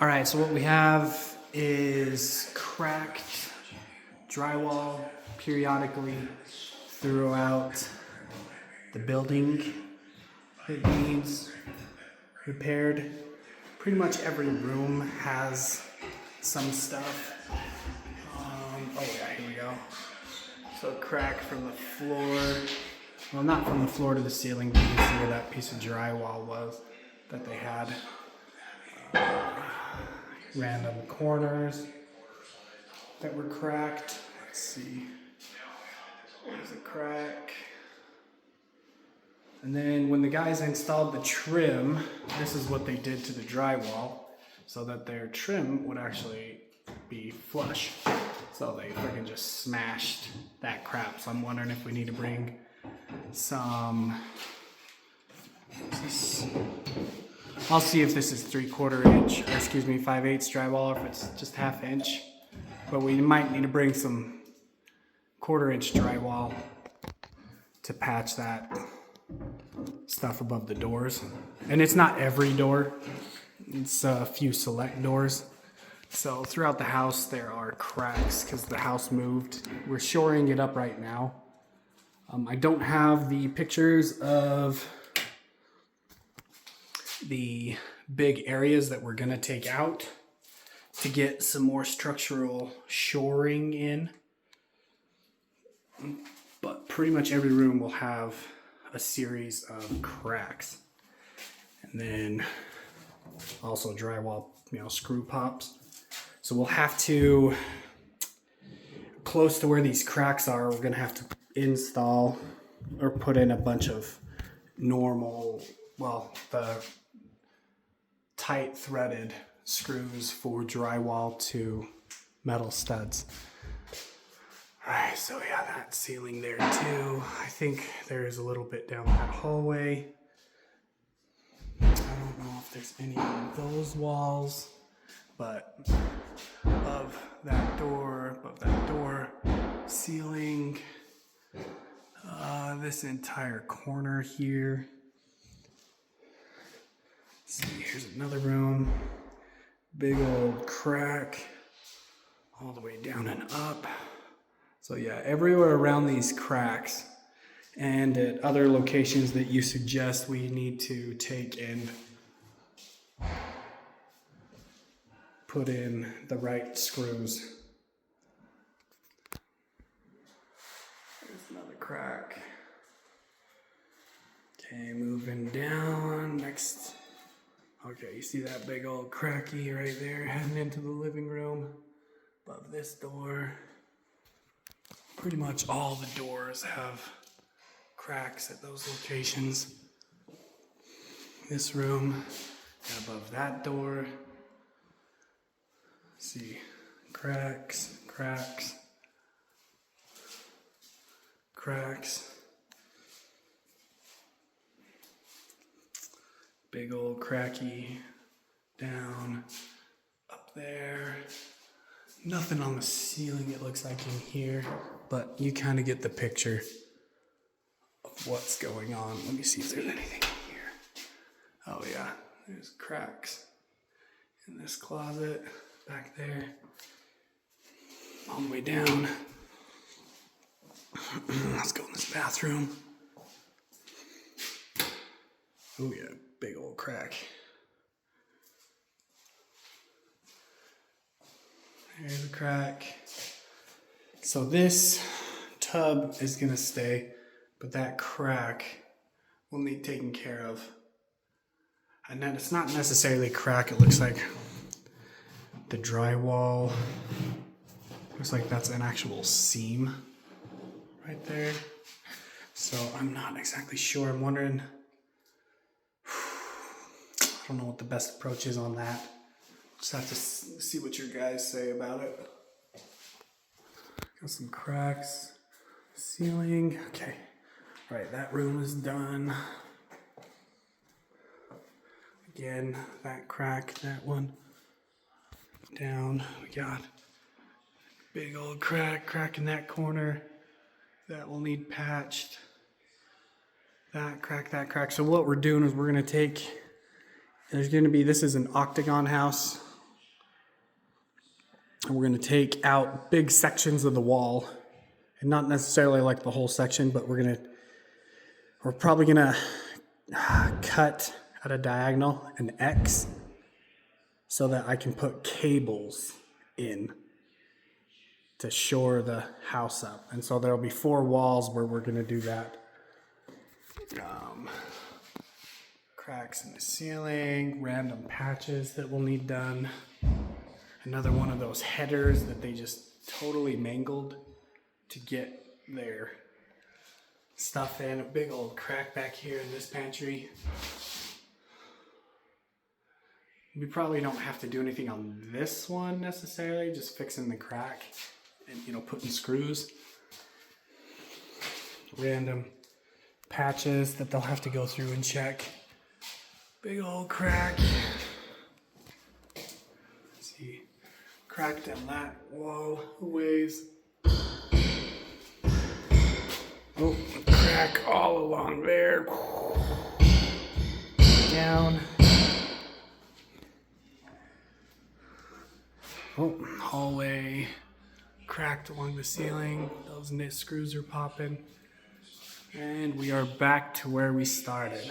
All right, so what we have is cracked drywall periodically throughout the building that needs repaired. Pretty much every room has some stuff. Oh yeah, here we go. So crack from the floor. Well, not from the floor to the ceiling, but you can see where that piece of drywall was that they had. Random corners that were cracked. Let's see. There's a crack. And then when the guys installed the trim, this is what they did to the drywall so that their trim would actually be flush. So they freaking just smashed that crap. So I'm wondering if we need to bring some, I'll see if this is 3/4 inch, or excuse me, 5/8 drywall, or if it's just 1/2 inch. But we might need to bring some 1/4 inch drywall to patch that stuff above the doors. And it's not every door, it's a few select doors. So throughout the house there are cracks because the house moved. We're shoring it up right now. I don't have the pictures of the big areas that we're gonna take out to get some more structural shoring in. But pretty much every room will have a series of cracks. And then also drywall, screw pops. So we'll have to, close to where these cracks are, we're gonna have to install or put in a bunch of normal, the tight threaded screws for drywall to metal studs. Alright, so yeah, that ceiling there too. I think there's a little bit down that hallway. I don't know if there's any on those walls, but above that door, ceiling, this entire corner here. Let's see, here's another room. Big old crack all the way down and up. So yeah, everywhere around these cracks and at other locations that you suggest, we need to take and put in the right screws. There's another crack. Okay, moving down. Next. Okay, you see that big old cracky right there heading into the living room above this door. Pretty much all the doors have cracks at those locations. This room, and above that door. See, cracks. Big old cracky down up there. Nothing on the ceiling, it looks like, in here, but you kind of get the picture of what's going on. Let me see if there's anything in here. Oh yeah, there's cracks in this closet back there, all the way down. Let's go in this bathroom. Oh yeah, big old crack. There's a crack. So this tub is gonna stay, but that crack will need taken care of. And then it's not necessarily a crack, it looks like the drywall, looks like that's an actual seam right there. So I'm not exactly sure. I'm wondering, I don't know what the best approach is on that. Just have to see what your guys say about it. Got some cracks. Ceiling. Okay. All right, that room is done. Again, that crack, that one. Down. We got big old crack in that corner. That will need patched. That crack. So what we're doing is we're gonna take, this is an Octagon house. And we're going to take out big sections of the wall, and not necessarily like the whole section, but we're probably going to cut at a diagonal an X so that I can put cables in to shore the house up. And so there'll be 4 walls where we're going to do that. Cracks in the ceiling, random patches that we'll need done. Another one of those headers that they just totally mangled to get their stuff in. A big old crack back here in this pantry. We probably don't have to do anything on this one necessarily, just fixing the crack and putting screws. Random patches that they'll have to go through and check. Big old crack. Let's see. Crack down that wall a ways. Oh, a crack all along there. Down. Oh, hallway. Cracked along the ceiling. Those knit screws are popping. And we are back to where we started.